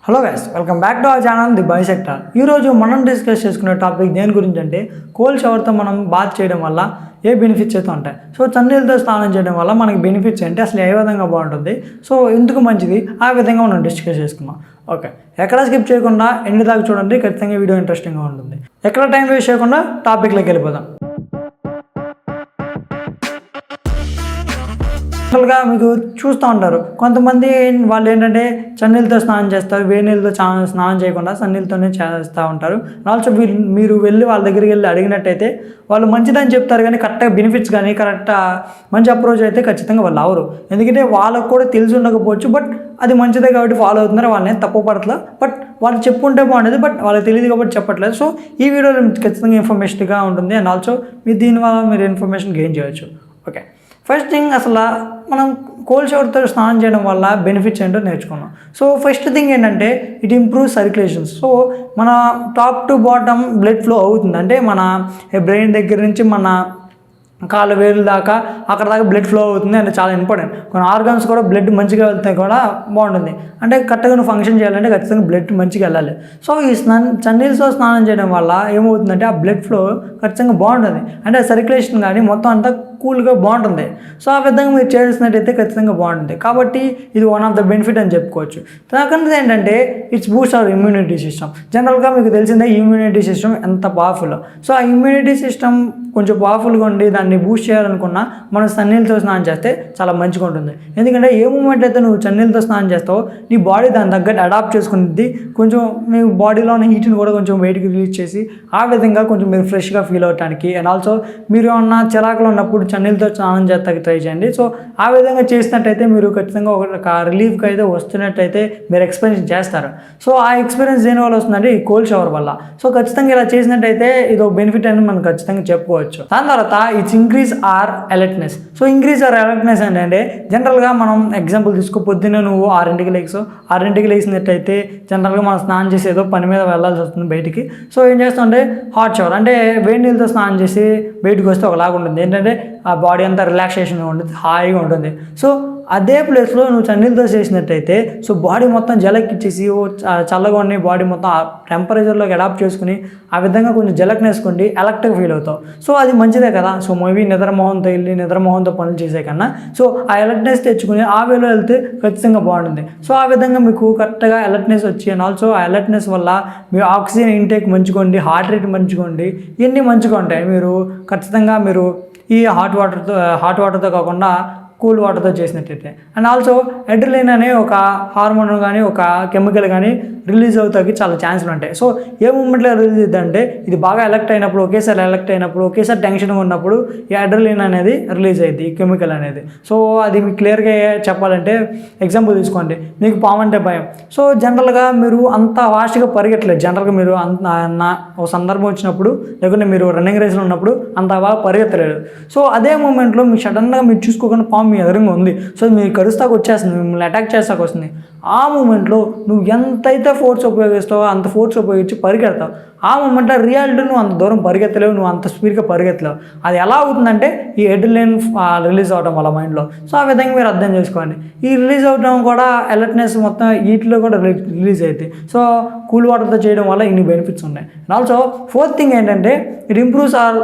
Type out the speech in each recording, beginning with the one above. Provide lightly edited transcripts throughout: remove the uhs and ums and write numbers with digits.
Hello guys, welcome back to our channel the bisector. ఈరోజు మనం discuss చేసుకునే topic దేని గురించి అంటే కోల్డ్ షవర్తో మనం బాత్ చేయడం వల్ల ఏ బెనిఫిట్స్ అయితే ఉంటాయి. సో చన్నీళ్ళతో స్నానం చేయడం వల్ల మనకి బెనిఫిట్స్ ఏంటి, అసలు ఏ విధంగా బాగుంటుంది, సో ఎందుకు మంచిది, ఆ విధంగా మనం డిస్కస్ చేసుకున్నాం. ఓకే, ఎక్కడ స్కిప్ చేయకుండా ఎండ్ దాకా చూడండి, ఖచ్చితంగా వీడియో ఇంట్రెస్టింగ్గా ఉంటుంది. ఎక్కడ టైం వేస్ట్ చేయకుండా టాపిక్లోకి వెళ్ళిపోదాం. జనరల్గా మీకు చూస్తూ ఉంటారు కొంతమంది, వాళ్ళు ఏంటంటే చన్నీళ్ళతో స్నానం చేస్తారు, వేడి నీళ్ళతో స్నానం చేయకుండా చన్నీళ్ళతోనే చేస్తూ ఉంటారు. ఆల్సో మీరు వెళ్ళి వాళ్ళ దగ్గరికి వెళ్ళి అడిగినట్టయితే వాళ్ళు మంచిదని చెప్తారు, కానీ కరెక్ట్గా బెనిఫిట్స్ కానీ కరెక్ట్ మంచి అప్రోచ్ అయితే ఖచ్చితంగా వాళ్ళు అవరు. ఎందుకంటే వాళ్ళకు కూడా తెలిసి ఉండకపోవచ్చు, బట్ అది మంచిదే కాబట్టి ఫాలో అవుతున్నారు, వాళ్ళని తప్పు పడట్లేదు. బట్ వాళ్ళు చెప్పుకుంటే బాగుండేది, బట్ వాళ్ళకి తెలియదు కాబట్టి చెప్పట్లేదు. సో ఈ వీడియోలో ఖచ్చితంగా ఇన్ఫర్మేషన్గా ఉంటుంది, అండ్ ఆల్సో మీరు దీనివల్ల మీరు ఇన్ఫర్మేషన్ గెయిన్ చేయొచ్చు. ఓకే, ఫస్ట్ థింగ్, అసలు మనం కోల్డ్ షవర్తో స్నానం చేయడం వల్ల బెనిఫిట్స్ ఏంటో నేర్చుకున్నాం. సో ఫస్ట్ థింగ్ ఏంటంటే ఇట్ ఇంప్రూవ్ సర్క్యులేషన్స్. సో మన top to bottom blood flow అవుతుంది, అంటే మన బ్రెయిన్ దగ్గర నుంచి మన కాళ్ళ వేలు దాకా అక్కడ దాకా బ్లడ్ ఫ్లో అవుతుంది, అంటే చాలా ఇంపార్టెంట్. కొన్ని ఆర్గాన్స్ కూడా బ్లడ్ మంచిగా వెళ్తే కూడా బాగుంటుంది, అంటే కరెక్ట్గా నువ్వు ఫంక్షన్ చేయాలంటే ఖచ్చితంగా బ్లడ్ మంచిగా వెళ్ళాలి. సో ఈ చన్నీళ్ళతో స్నానం చేయడం వల్ల ఏమవుతుందంటే ఆ బ్లడ్ ఫ్లో ఖచ్చితంగా బాగుంటుంది, అంటే సర్క్యులేషన్ కానీ మొత్తం అంతా కూల్గా బాగుంటుంది. సో ఆ విధంగా మీరు చేసినట్టయితే ఖచ్చితంగా బాగుంటుంది, కాబట్టి ఇది వన్ ఆఫ్ ద బెనిఫిట్ అని చెప్పుకోవచ్చు. సెకండ్ ఏంటంటే it's Boost hour immunity system. జనరల్గా మీకు తెలిసిందే ఇమ్యూనిటీ సిస్టమ్ ఎంత పవర్ఫుల్. సో ఆ ఇమ్యూనిటీ సిస్టమ్ కొంచెం పవర్ఫుల్గా ఉండి దాన్ని బూస్ట్ చేయాలనుకున్నా మనం చన్నీళ్ళతో స్నానం చేస్తే చాలా మంచిగా ఉంటుంది. ఎందుకంటే ఏ మూమెంట్ అయితే నువ్వు చన్నీళ్ళతో స్నానం చేస్తావో నీ బాడీ దాని తగ్గట్టు అడాప్ట్ చేసుకుంటుంది, కొంచెం మీ బాడీలో ఉన్న హీట్ని కూడా కొంచెం బయటికి రిలీజ్ చేసి ఆ విధంగా కొంచెం మీరు ఫ్రెష్గా ఫీల్ అవడానికి. అండ్ ఆల్సో మీరు ఏమన్నా చిరాకులో ఉన్నప్పుడు చన్నీళ్ళతో స్నానం చేస్తానికి ట్రై చేయండి. సో ఆ విధంగా చేసినట్టయితే మీరు ఖచ్చితంగా ఒక రిలీఫ్గా అయితే వస్తున్నట్టయితే మీరు ఎక్స్పీరియన్స్ చేస్తారు. సో ఆ ఎక్స్పీరియన్స్ దేని వల్ల వస్తుందంటే ఈ కోల్డ్ షవర్ వల్ల. సో ఖచ్చితంగా ఇలా చేసినట్టయితే ఇది ఒక బెనిఫిట్ అని మనం ఖచ్చితంగా చెప్పుకోవచ్చు. దాని తర్వాత it's increase or alertness. So increase or alertness ఏంటంటే జనరల్గా మనం ఎగ్జాంపుల్ తీసుకో, పొద్దున్న నువ్వు 6ంటికి లేచినట్టయితే జనరల్గా మనం స్నానం చేసి ఏదో పని మీద వెళ్ళాల్సి వస్తుంది బయటికి. సో ఏం చేస్తుంటే హాట్ షవర్, అంటే వేడి నీళ్ళతో స్నానం చేసి బయటకు వస్తే ఒకలాగా ఉంటుంది, ఏంటంటే ఆ బాడీ అంతా రిలాక్సేషన్గా ఉంటుంది, హాయిగా ఉంటుంది. సో అదే ప్లేస్లో నువ్వు చన్నీళ్ళతో చేసినట్టయితే సో బాడీ మొత్తం జలక్కిచ్చేసి చల్లగా ఉన్న బాడీ మొత్తం ఆ టెంపరేచర్లోకి అడాప్ట్ చేసుకుని ఆ విధంగా కొంచెం జలక్నేసుకుండి ఎలక్ట్రిక్ ఫీల్ అవుతావు. సో అది మంచిదే కదా. సో మేబీ నిద్రమోహంతో పనులు చేసే కన్నా సో ఆ ఎలర్ట్నెస్ తెచ్చుకుని ఆ వేలో వెళ్తే ఖచ్చితంగా బాగుంటుంది. సో ఆ విధంగా మీకు కరెక్ట్గా అలర్ట్నెస్ వచ్చి, అండ్ ఆల్సో ఆ అలర్ట్నెస్ వల్ల మీ ఆక్సిజన్ ఇంటేక్ మంచుకోండి, హార్ట్ రేట్ మంచుకోండి, ఇవన్నీ మంచిగా ఉంటాయి. మీరు ఖచ్చితంగా మీరు ఈ హాట్ వాటర్తో కాకుండా కూల్ వాటర్తో చేసినట్టయితే. అండ్ ఆల్సో అడ్రినలిన్ అనే ఒక హార్మోన్ కానీ ఒక కెమికల్ కానీ రిలీజ్ అవుతాకి చాలా ఛాన్సులు ఉంటాయి. సో ఏ మూమెంట్లో రిలీజ్ అవుతుందంటే ఇది బాగా ఎలక్ట్ అయినప్పుడు, ఒకేసారి టెన్షన్గా ఉన్నప్పుడు ఈ అడ్రినలిన్ అనేది రిలీజ్ అయ్యింది, ఈ కెమికల్ అనేది. సో అది మీకు క్లియర్గా చెప్పాలంటే ఎగ్జాంపుల్ తీసుకోండి, మీకు పాము అంటే భయం. సో జనరల్గా మీరు అంత ఫాస్ట్గా పరిగెట్టలేదు. జనరల్గా మీరు ఒక సందర్భం వచ్చినప్పుడు, లేకుంటే మీరు రన్నింగ్ రేస్లో ఉన్నప్పుడు అంత బాగా పరిగెత్తలేదు. సో అదే మూమెంట్లో మీకు సడన్గా మీరు చూసుకోకుండా పాము మీ ఎదురుగా ఉంది, సో మీరు కరుస్తాకు వచ్చేస్తుంది, మిమ్మల్ని అటాక్ చేస్తాకు వస్తుంది. ఆ మూమెంట్లో నువ్వు ఎంతైతే ఫోర్స్ ఉపయోగిస్తావో అంత ఫోర్స్ ఉపయోగించి పరిగెడతావు. ఆ మూమెంట్లో రియాలిటీ నువ్వు అంత దూరం పరిగెత్తలేవు, నువ్వు అంత స్పీడ్గా పరిగెత్తలేవు. అది ఎలా అవుతుందంటే ఈ అడ్రినలిన్ రిలీజ్ అవడం వల్ల మైండ్లో. సో ఆ విధంగా మీరు అర్థం చేసుకోండి. ఈ రిలీజ్ అవడం కూడా అలర్ట్నెస్ మొత్తం వీటిలో కూడా రిలీజ్ అవుతాయి. సో కూల్ వాటర్తో చేయడం వల్ల ఇన్ని బెనిఫిట్స్ ఉన్నాయి. అండ్ ఆల్సో ఫోర్త్ థింగ్ ఏంటంటే it improves our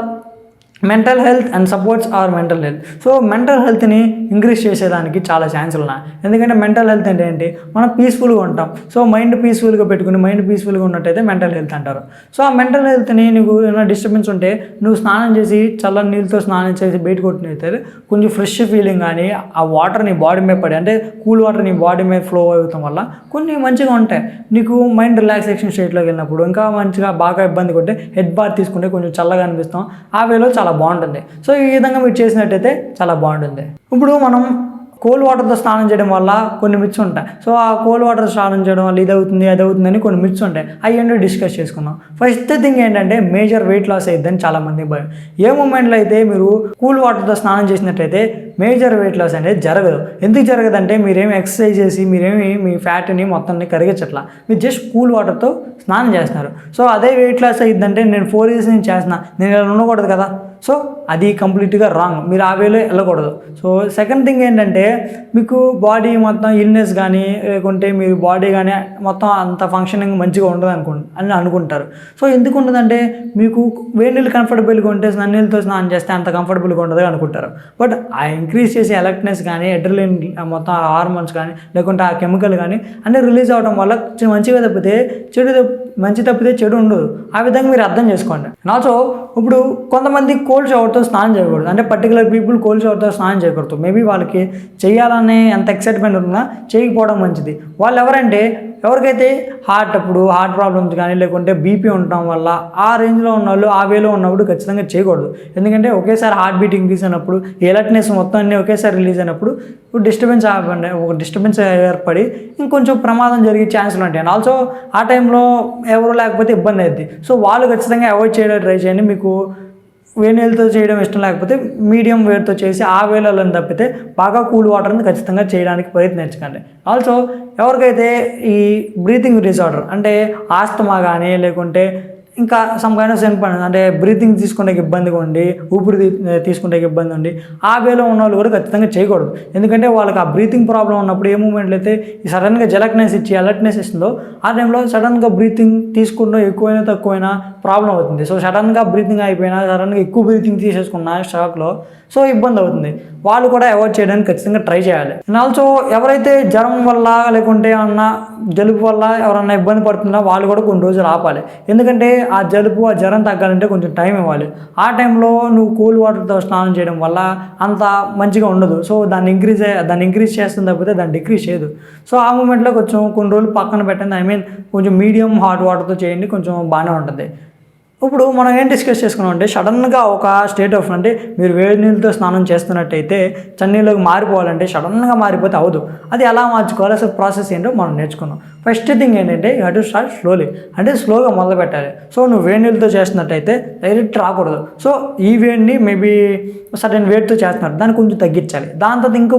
mental health and supports our mental health. So mental హెల్త్ని ఇంక్రీజ్ చేసేదానికి చాలా ఛాన్సులు ఉన్నాయి. ఎందుకంటే మెంటల్ హెల్త్ అంటే ఏంటి, మనం పీస్ఫుల్గా ఉంటాం. సో మైండ్ పీస్ఫుల్గా పెట్టుకుని మైండ్ పీస్ఫుల్గా ఉన్నట్టయితే మెంటల్ హెల్త్ అంటారు. సో ఆ మెంటల్ హెల్త్ని నీకు ఏమైనా డిస్టర్బెన్స్ ఉంటే నువ్వు స్నానం చేసి చల్లని నీళ్ళతో స్నానం చేసి బయట కొట్టినైతే కొంచెం ఫ్రెష్ ఫీలింగ్ కానీ ఆ వాటర్ నీ బాడీ మీద పడి, అంటే కూల్ వాటర్ నీ బాడీ మీద ఫ్లో అవుతాం వల్ల కొన్ని మంచిగా ఉంటాయి. నీకు మైండ్ రిలాక్సేషన్ స్టేట్లోకి వెళ్ళినప్పుడు ఇంకా మంచిగా బాగా ఇబ్బంది కొట్టే హెడ్ బాత్ తీసుకుంటే కొంచెం చల్లగా అనిపిస్తాం, ఆ వేలో చాలా బాగుంటుంది. సో ఈ విధంగా మీరు చేసినట్టయితే చాలా బాగుంటుంది. ఇప్పుడు మనం కోల్డ్ వాటర్తో స్నానం చేయడం వల్ల కొన్ని మిత్స్ ఉంటాయి. సో ఆ కోల్డ్ వాటర్ స్నానం చేయడం వల్ల ఇది అవుతుందని కొన్ని మిత్స్ ఉంటాయి. అవి ఏంటో డిస్కస్ చేసుకుందాం. ఫస్ట్ థింగ్ ఏంటంటే మేజర్ వెయిట్ లాస్ అయిద్దని చాలా మంది భయం. ఏ మూమెంట్లో అయితే మీరు కూల్ వాటర్తో స్నానం చేసినట్టయితే మేజర్ వెయిట్ లాస్ అనేది జరగదు. ఎందుకు జరగదంటే మీరేమి ఎక్సర్సైజ్ చేసి మీ ఫ్యాట్ని మొత్తాన్ని కరిగించట్లా, మీరు జస్ట్ కూల్ వాటర్తో స్నానం చేస్తున్నారు. సో అదే వెయిట్ లాస్ అయిద్దంటే నేను 4 years నుంచి చేస్తున్నా, నేను ఇలా ఉండకూడదు కదా. సో అది కంప్లీట్గా రాంగ్, మీరు ఆ వేలో వెళ్ళకూడదు. సో సెకండ్ థింగ్ ఏంటంటే మీకు బాడీ మొత్తం ఇల్నెస్ కానీ లేకుంటే మీరు బాడీ కానీ మొత్తం అంత ఫంక్షనింగ్ మంచిగా ఉండదు అని అనుకుంటారు. సో ఎందుకు ఉండదంటే మీకు వేడి నీళ్ళు కంఫర్టబుల్గా ఉంటే నీళ్ళతో స్నానం చేస్తే అంత కంఫర్టబుల్గా ఉండదు అనుకుంటారు. బట్ ఆ ఇంక్రీజ్ చేసే ఎలక్ట్రిక్నెస్ కానీ అడ్రినలిన్ మొత్తం హార్మోన్స్ కానీ లేకుంటే ఆ కెమికల్ కానీ అన్నీ రిలీజ్ అవ్వడం వల్ల మంచిగా తప్పితే మంచి తప్పితే చెడు ఉండదు. ఆ విధంగా మీరు అర్థం చేసుకోండి. ఆల్సో ఇప్పుడు కొంతమంది కోల్డ్ షవర్తో స్నానం చేయకూడదు, అంటే పర్టికులర్ పీపుల్ కోల్డ్ షవర్తో స్నానం చేయకూడదు. మేబీ వాళ్ళకి చేయాలనే ఎంత ఎక్సైట్మెంట్ ఉన్నా చేయకపోవడం మంచిది. వాళ్ళు ఎవరికైతే హార్ట్ ప్రాబ్లమ్స్ కానీ లేకుంటే బీపీ ఉండటం వల్ల ఆ రేంజ్లో ఉన్న వాళ్ళు ఆ వేలో ఉన్నప్పుడు ఖచ్చితంగా చేయకూడదు. ఎందుకంటే ఒకేసారి హార్ట్ బీట్ ఇంక్రీజ్ అయినప్పుడు ఎలర్ట్నెస్ మొత్తం అన్నీ ఒకేసారి రిలీజ్ అయినప్పుడు డిస్టర్బెన్స్ ఏర్పడి ఇంకొంచెం ప్రమాదం జరిగే ఛాన్సులు ఉంటాయి. ఆల్సో ఆ టైంలో ఎవరు లేకపోతే ఇబ్బంది అవుతుంది. సో వాళ్ళు ఖచ్చితంగా అవాయిడ్ చేయడం ట్రై చేయండి. మీకు వేడి నీళ్ళతో చేయడం ఇష్టం లేకపోతే మీడియం వేడితో చేసి ఆ వేళలను తప్పితే బాగా కూల్ వాటర్ని ఖచ్చితంగా చేయడానికి ప్రయత్నించకండి. ఆల్సో ఎవరికైతే ఈ బ్రీతింగ్ డిసార్డర్ అంటే ఆస్తమా కానీ లేకుంటే ఇంకా సమ్ కైండ్ ఆఫ్ సెన్పన్ అంటే బ్రీతింగ్ తీసుకునే ఇబ్బందిగా ఉండి ఊపిరి తీసుకునే ఇబ్బంది ఉండి ఆ వేలో ఉన్న వాళ్ళు కూడా ఖచ్చితంగా చేయకూడదు. ఎందుకంటే వాళ్ళకి ఆ బ్రీతింగ్ ప్రాబ్లం ఉన్నప్పుడు ఏ మూమెంట్లో అయితే సడన్గా అలర్ట్నెస్ ఇస్తుందో ఆ టైంలో సడన్గా బ్రీతింగ్ తీసుకుంటూ ఎక్కువైనా తక్కువైనా ప్రాబ్లం అవుతుంది. సో సడన్గా బ్రీతింగ్ అయిపోయినా సడన్గా ఎక్కువ బ్రీతింగ్ తీసేసుకున్న షాక్లో సో ఇబ్బంది అవుతుంది. వాళ్ళు కూడా అవాయిడ్ చేయడానికి ఖచ్చితంగా ట్రై చేయాలి. అండ్ ఆల్సో ఎవరైతే జ్వరం వల్ల లేకుంటే ఏమన్నా జలుబు వల్ల ఎవరన్నా ఇబ్బంది పడుతున్నా వాళ్ళు కూడా కొన్ని రోజులు ఆపాలి. ఎందుకంటే ఆ జ్వరం తగ్గాలంటే కొంచెం టైం ఇవ్వాలి. ఆ టైంలో నువ్వు కూల్ వాటర్తో స్నానం చేయడం వల్ల అంత మంచిగా ఉండదు. సో దాన్ని ఇంక్రీజ్ చేస్తుంది తప్పితే దాన్ని డిక్రీజ్ చేయదు. సో ఆ మూమెంట్లో కొన్ని రోజులు పక్కన పెట్టండి. కొంచెం మీడియం హాట్ వాటర్తో చేయండి, కొంచెం బాగానే ఉంటుంది. ఇప్పుడు మనం ఏం డిస్కస్ చేసుకున్నాం అంటే సడన్గా ఒక స్టేట్ ఆఫ్ అంటే మీరు వేడి నీళ్ళతో స్నానం చేస్తున్నట్టయితే చన్నీళ్ళకి మారిపోవాలంటే సడన్గా మారిపోతే అవదు. అది ఎలా మార్చుకోవాలి, అసలు ప్రాసెస్ ఏంటో మనం నేర్చుకున్నాం. ఫస్ట్ థింగ్ ఏంటంటే you have to start slowly, అంటే స్లోగా మొదలు పెట్టాలి. సో నువ్వు వేడి నీళ్ళతో చేస్తున్నట్టయితే డైరెక్ట్ రాకూడదు. సో ఈ వేడిని మేబీ సర్టెన్ వేడితో చేస్తున్నారు, దాన్ని కొంచెం తగ్గించాలి. దాని తర్వాత ఇంకా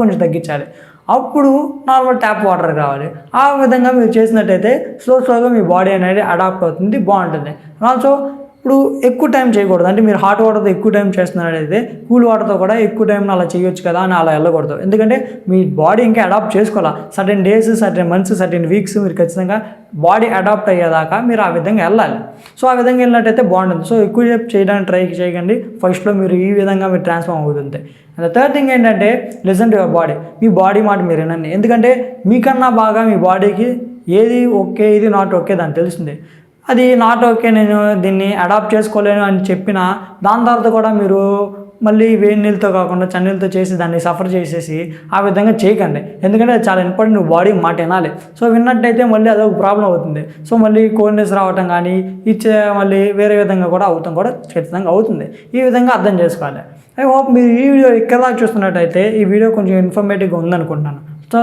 కొంచెం తగ్గించాలి. అప్పుడు నార్మల్ ట్యాప్ వాటర్ కావాలి. ఆ విధంగా మీరు చేసినట్టయితే స్లోగా మీ బాడీ అనేది అడాప్ట్ అవుతుంది, బాగుంటుంది. ఆల్సో ఇప్పుడు ఎక్కువ టైం చేయకూడదు. అంటే మీరు హాట్ వాటర్తో ఎక్కువ టైం చేస్తున్నట్టయితే కూల్ వాటర్తో కూడా ఎక్కువ టైం అలా చేయొచ్చు కదా అని అలా వెళ్ళకూడదు. ఎందుకంటే మీ బాడీ ఇంకా అడాప్ట్ చేసుకోవాలి. Certain days, certain months, certain weeks మీరు ఖచ్చితంగా బాడీ అడాప్ట్ అయ్యేదాకా మీరు ఆ విధంగా వెళ్ళాలి. సో ఆ విధంగా వెళ్ళినట్టయితే బాగుంటుంది. సో ఎక్కువ చేయడానికి ట్రై చేయకండి. ఫస్ట్లో మీరు ఈ విధంగా మీరు ట్రాన్స్ఫార్మ్ అవుతుంది. అండ్ థర్డ్ థింగ్ ఏంటంటే listen to your body. Me body మాట మీరు వినండి. ఎందుకంటే మీకన్నా బాగా మీ బాడీకి ఏది ఓకే ఇది నాట్ ఓకే దాన్ని తెలుస్తుంది. అది నాట్ ఓకే, నేను దీన్ని అడాప్ట్ చేసుకోలేను అని చెప్పినా దాని తర్వాత కూడా మీరు మళ్ళీ వేడి నీళ్ళతో కాకుండా చన్నీళ్ళతో చేసి దాన్ని సఫర్ చేసేసి ఆ విధంగా చేయకండి. ఎందుకంటే అది చాలా ఇంపార్టెంట్, నువ్వు బాడీ మాట వినాలి. సో విన్నట్టయితే మళ్ళీ అదొక ప్రాబ్లం అవుతుంది. సో మళ్ళీ కోల్డ్నెస్ రావటం కానీ మళ్ళీ వేరే విధంగా కూడా ఖచ్చితంగా అవుతుంది. ఈ విధంగా అర్థం చేసుకోవాలి. ఐ హోప్ మీరు ఈ వీడియో ఇక్కడ దాకా చూస్తున్నట్టయితే ఈ వీడియో కొంచెం ఇన్ఫర్మేటివ్గా ఉందనుకుంటున్నాను. సో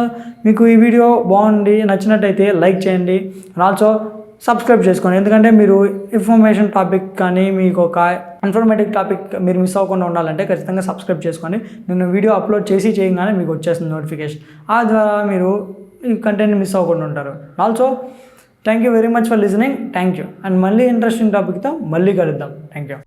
మీకు ఈ వీడియో బాగుండి నచ్చినట్టయితే లైక్ చేయండి. అండ్ ఆల్సో సబ్స్క్రైబ్ చేసుకోండి. ఎందుకంటే మీరు ఇన్ఫర్మేషన్ టాపిక్ కానీ మీకు ఒక ఇన్ఫర్మేటివ్ టాపిక్ మీరు మిస్ అవ్వకుండా ఉండాలంటే ఖచ్చితంగా సబ్స్క్రైబ్ చేసుకొని నేను వీడియో అప్లోడ్ చేయగానే మీకు వచ్చేస్తుంది నోటిఫికేషన్. ఆ ద్వారా మీరు ఈ కంటెంట్ మిస్ అవ్వకుండా ఉంటారు. Also thank you very much for listening. Thank you. And మళ్ళీ ఇంట్రెస్టింగ్ టాపిక్తో మళ్ళీ కలుద్దాం. Thank you.